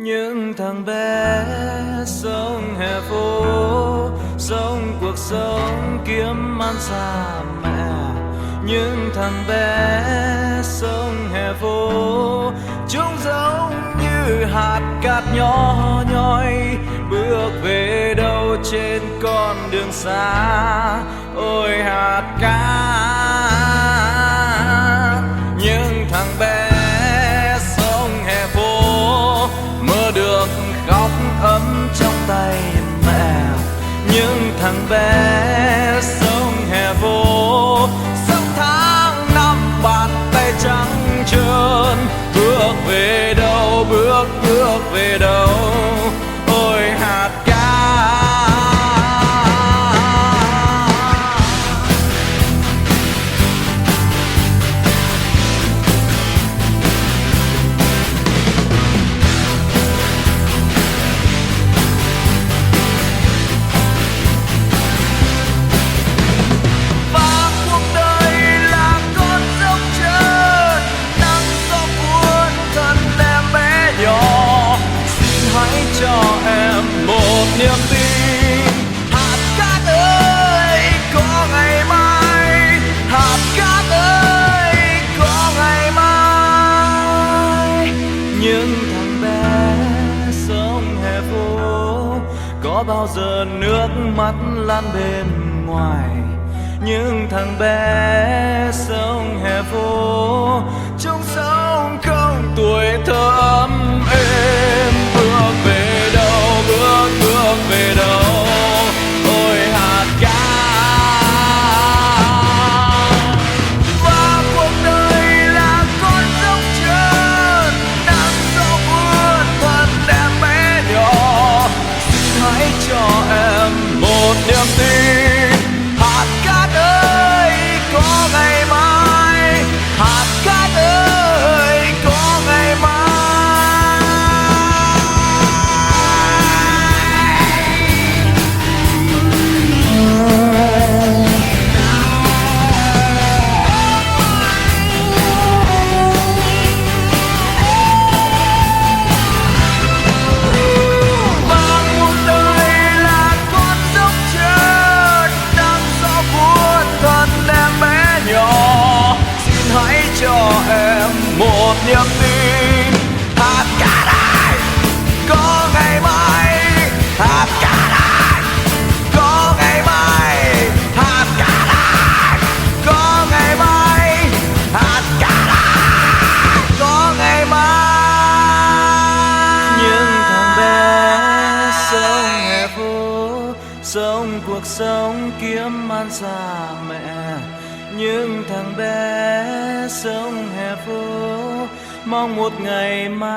Những thằng bé sống hè phố, sống cuộc sống kiếm ăn xa mẹ. Những thằng bé sống hè phố, chúng giống như hạt cát nhỏ nhoi, bước về đâu trên con đường xa. Ôi hạt cát, những thằng bé sống hè phố, mơ được khóc ấm trong tay mẹ. Những thằng bé sống hè phố, sống tháng năm bàn tay trắng trơn, bước về đâu, bước về đâu. Ôi hạt cát, cho em một niềm tin. Hạt cát ơi có ngày mai, hạt cát ơi có ngày mai. Những thằng bé sống hè phố, có bao giờ nước mắt lan bên ngoài. Những thằng bé sống hè phố, chúng sống không tuổi thơ ấm êm. Bước về đâu, bước về đâu. Ôi hạt cát, và cuộc đời là con dốc trơn, nắng gió buồn thân em bé nhỏ. Xin hãy cho em một niềm tin. Hạt cát ơi có ngày mai, hạt cát ơi có ngày mai. Cho em một niềm tin. Hạt cát ơi có ngày mai, hạt cát ơi có ngày mai, hạt cát ơi có ngày mai, hạt cát ơi có ngày mai. Những thằng bé sống hè phố, sống cuộc sống kiếm ăn xa mẹ. Những thằng bé sống hè phố, mong một ngày mai.